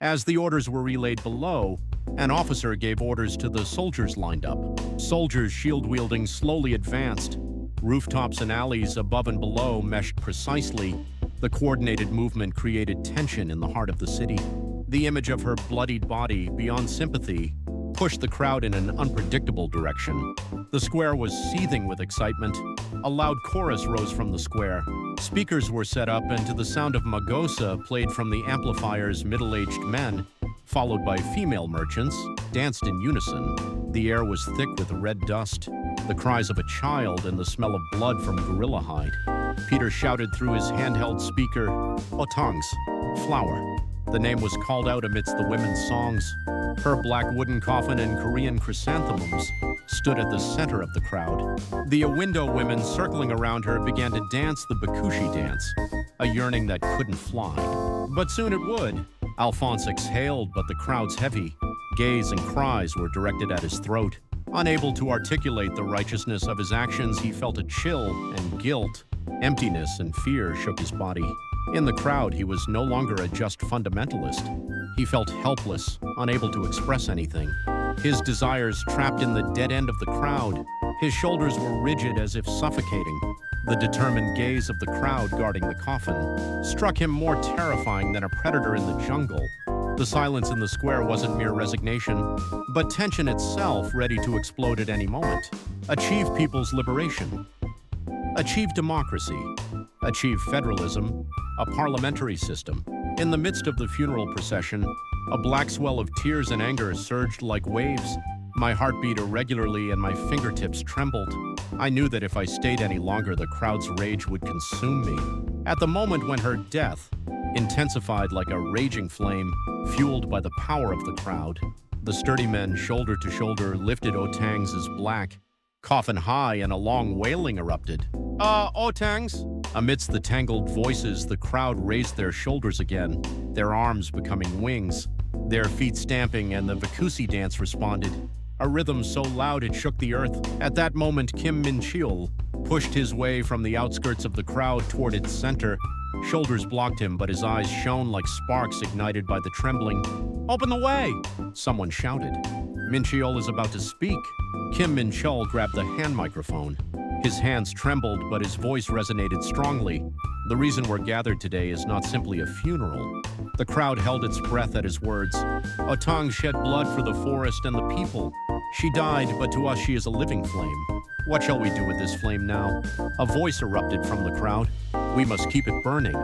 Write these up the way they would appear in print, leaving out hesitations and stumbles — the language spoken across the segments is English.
As the orders were relayed below, an officer gave orders to the soldiers lined up. Soldiers shield-wielding slowly advanced. Rooftops and alleys above and below meshed precisely. The coordinated movement created tension in the heart of the city. The image of her bloodied body, beyond sympathy, pushed the crowd in an unpredictable direction. The square was seething with excitement. A loud chorus rose from the square. Speakers were set up, and to the sound of Magosa played from the amplifiers, middle-aged men, followed by female merchants, danced in unison. The air was thick with red dust, the cries of a child and the smell of blood from gorilla hide. Peter shouted through his handheld speaker, "Otangs, flower." The name was called out amidst the women's songs. Her black wooden coffin and Korean chrysanthemums stood at the center of the crowd. The Awindo women circling around her began to dance the Bakushi dance, a yearning that couldn't fly. But soon it would. Alphonse exhaled, but the crowd's heavy. Gaze and cries were directed at his throat. Unable to articulate the righteousness of his actions, he felt a chill and guilt. Emptiness and fear shook his body. In the crowd, he was no longer a just fundamentalist. He felt helpless, unable to express anything. His desires trapped in the dead end of the crowd. His shoulders were rigid as if suffocating. The determined gaze of the crowd guarding the coffin struck him more terrifying than a predator in the jungle. The silence in the square wasn't mere resignation, but tension itself, ready to explode at any moment. Achieve people's liberation. Achieve democracy. Achieve federalism, a parliamentary system. In the midst of the funeral procession, a black swell of tears and anger surged like waves. My heart beat irregularly and my fingertips trembled. I knew that if I stayed any longer, the crowd's rage would consume me. At the moment when her death intensified like a raging flame, fueled by the power of the crowd, the sturdy men, shoulder to shoulder, lifted Otangs' black coffin high, and a long wailing erupted. Otangs!" Amidst the tangled voices, the crowd raised their shoulders again, their arms becoming wings, their feet stamping, and the Vakusi dance responded, a rhythm so loud it shook the earth. At that moment, Kim Min-cheol pushed his way from the outskirts of the crowd toward its center. Shoulders blocked him, but his eyes shone like sparks ignited by the trembling. "Open the way!" someone shouted. Min-cheol is about to speak. Kim Min-cheol grabbed the hand microphone. His hands trembled, but his voice resonated strongly. "The reason we're gathered today is not simply a funeral." The crowd held its breath at his words. "Otang shed blood for the forest and the people. She died, but to us she is a living flame. What shall we do with this flame now?" A voice erupted from the crowd. "We must keep it burning.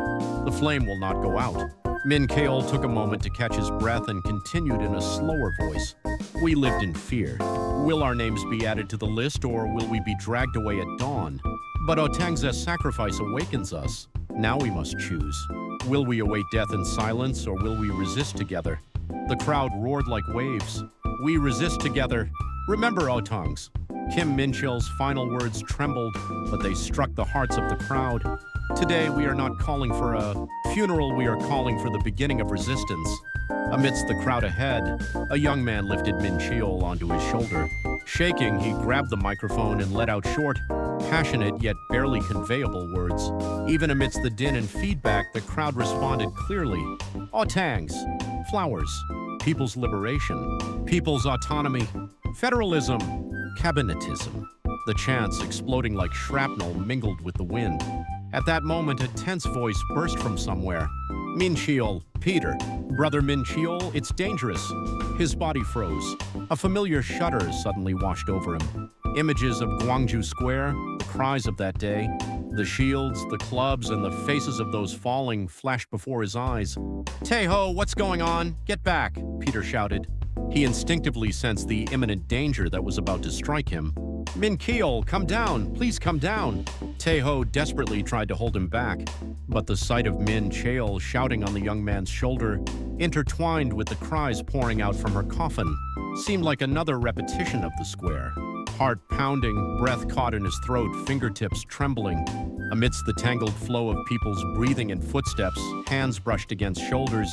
The flame will not go out." Min-cheol took a moment to catch his breath and continued in a slower voice. "We lived in fear. Will our names be added to the list, or will we be dragged away at dawn? But Otang's sacrifice awakens us. Now we must choose. Will we await death in silence, or will we resist together?" The crowd roared like waves. "We resist together. Remember, Otangs." Kim Min-cheol's final words trembled, but they struck the hearts of the crowd. "Today we are not calling for a funeral, we are calling for the beginning of resistance." Amidst the crowd ahead, a young man lifted Min-cheol onto his shoulder. Shaking, he grabbed the microphone and let out short, passionate yet barely conveyable words. Even amidst the din and feedback, the crowd responded clearly. "Otangs, flowers, people's liberation, people's autonomy, federalism, cabinetism." The chants, exploding like shrapnel, mingled with the wind. At that moment, a tense voice burst from somewhere. "Min-cheol, Peter. Brother Min-cheol, it's dangerous." His body froze. A familiar shudder suddenly washed over him. Images of Gwangju Square, the cries of that day, the shields, the clubs, and the faces of those falling flashed before his eyes. "Taeho, what's going on? Get back!" Peter shouted. He instinctively sensed the imminent danger that was about to strike him. "Min-cheol, come down! Please come down!" Taeho desperately tried to hold him back, but the sight of Min-cheol shouting on the young man's shoulder, intertwined with the cries pouring out from her coffin, seemed like another repetition of the square. Heart pounding, breath caught in his throat, fingertips trembling. Amidst the tangled flow of people's breathing and footsteps, hands brushed against shoulders,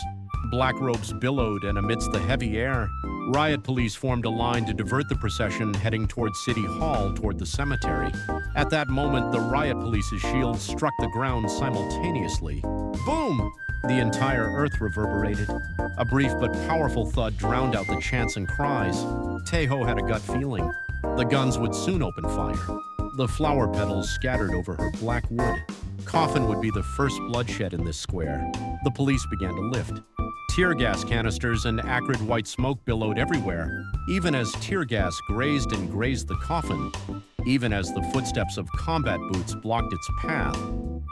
black robes billowed, and amidst the heavy air, riot police formed a line to divert the procession heading toward City Hall toward the cemetery. At that moment, the riot police's shields struck the ground simultaneously. Boom! The entire earth reverberated. A brief but powerful thud drowned out the chants and cries. Tae-ho had a gut feeling. The guns would soon open fire. The flower petals scattered over her black wood. Coffin would be the first bloodshed in this square. The police began to lift. Tear gas canisters and acrid white smoke billowed everywhere, even as tear gas grazed and grazed the coffin, even as the footsteps of combat boots blocked its path.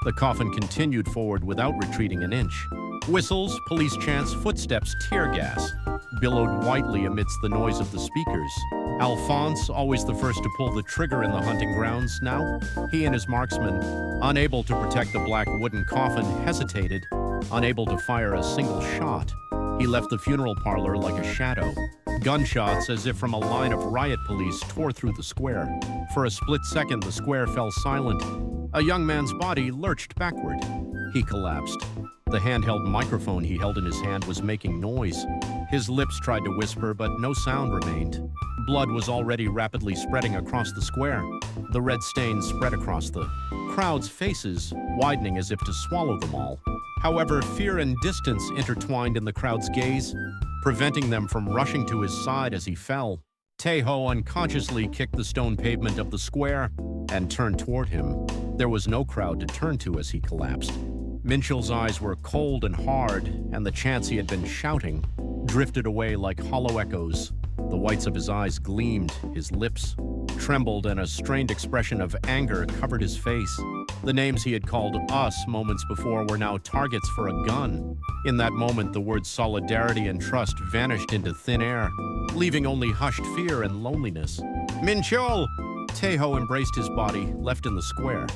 The coffin continued forward without retreating an inch. Whistles, police chants, footsteps, tear gas billowed whitely amidst the noise of the speakers. Alphonse, always the first to pull the trigger in the hunting grounds, now he and his marksman, unable to protect the black wooden coffin, hesitated, unable to fire a single shot. He left the funeral parlor like a shadow. Gunshots, as if from a line of riot police, tore through the square. For a split second, the square fell silent. A young man's body lurched backward. He collapsed. The handheld microphone he held in his hand was making noise. His lips tried to whisper, but no sound remained. Blood was already rapidly spreading across the square. The red stains spread across the crowd's faces, widening as if to swallow them all. However, fear and distance intertwined in the crowd's gaze, preventing them from rushing to his side as he fell. Tae-ho unconsciously kicked the stone pavement of the square and turned toward him. There was no crowd to turn to as he collapsed. Minchell's eyes were cold and hard, and the chants he had been shouting drifted away like hollow echoes. The whites of his eyes gleamed, his lips trembled, and a strained expression of anger covered his face. The names he had called us moments before were now targets for a gun. In that moment, the words solidarity and trust vanished into thin air, leaving only hushed fear and loneliness. Minchell! Tae-ho embraced his body, left in the square.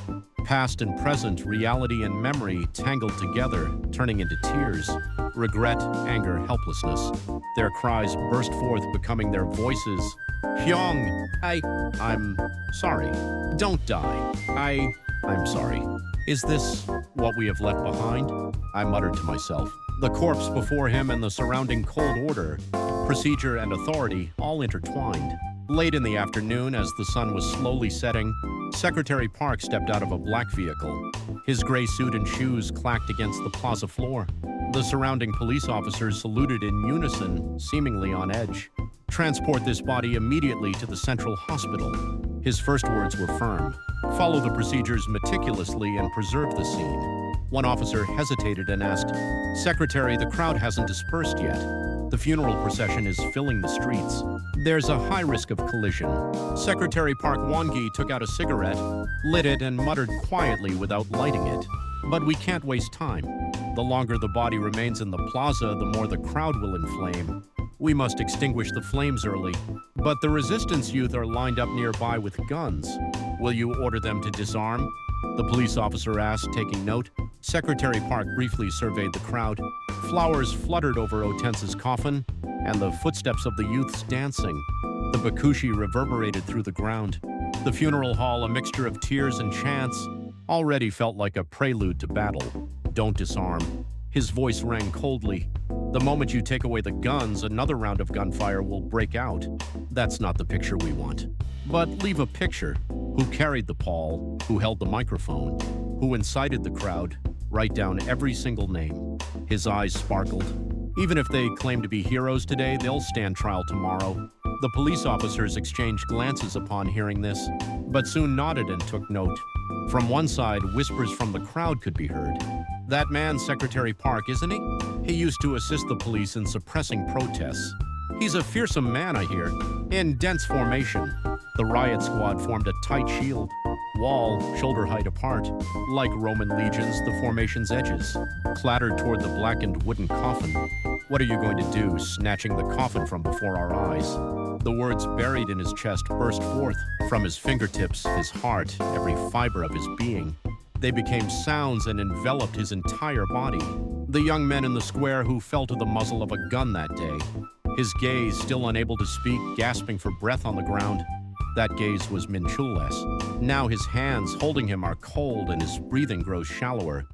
Past and present, reality and memory tangled together, turning into tears. Regret, anger, helplessness. Their cries burst forth, becoming their voices. Hyung, I'm sorry. Don't die. I'm sorry. Is this what we have left behind? I muttered to myself. The corpse before him and the surrounding cold order, procedure and authority all intertwined. Late in the afternoon, as the sun was slowly setting, Secretary Park stepped out of a black vehicle. His gray suit and shoes clacked against the plaza floor. The surrounding police officers saluted in unison, seemingly on edge. Transport this body immediately to the central hospital. His first words were firm. Follow the procedures meticulously and preserve the scene. One officer hesitated and asked, Secretary, the crowd hasn't dispersed yet. The funeral procession is filling the streets. There's a high risk of collision. Secretary Park Won-gi took out a cigarette, lit it, and muttered quietly without lighting it. But we can't waste time. The longer the body remains in the plaza, the more the crowd will inflame. We must extinguish the flames early. But the resistance youth are lined up nearby with guns. Will you order them to disarm? The police officer asked, taking note. Secretary Park briefly surveyed the crowd. Flowers fluttered over Otense's coffin, and the footsteps of the youths dancing. The bakushi reverberated through the ground. The funeral hall, a mixture of tears and chants, already felt like a prelude to battle. Don't disarm. His voice rang coldly. The moment you take away the guns, another round of gunfire will break out. That's not the picture we want. But leave a picture. Who carried the pall? Who held the microphone? Who incited the crowd? Write down every single name. His eyes sparkled. Even if they claim to be heroes today, they'll stand trial tomorrow. The police officers exchanged glances upon hearing this, but soon nodded and took note. From one side, whispers from the crowd could be heard. That man, Secretary Park, isn't he? He used to assist the police in suppressing protests. He's a fearsome man, I hear. In dense formation, the riot squad formed a tight shield, wall shoulder height apart. Like Roman legions, the formation's edges clattered toward the blackened wooden coffin. What are you going to do, snatching the coffin from before our eyes? The words buried in his chest burst forth. From his fingertips, his heart, every fiber of his being. They became sounds and enveloped his entire body. The young men in the square who fell to the muzzle of a gun that day. His gaze, still unable to speak, gasping for breath on the ground. That gaze was Minchul's. Now his hands holding him are cold and his breathing grows shallower.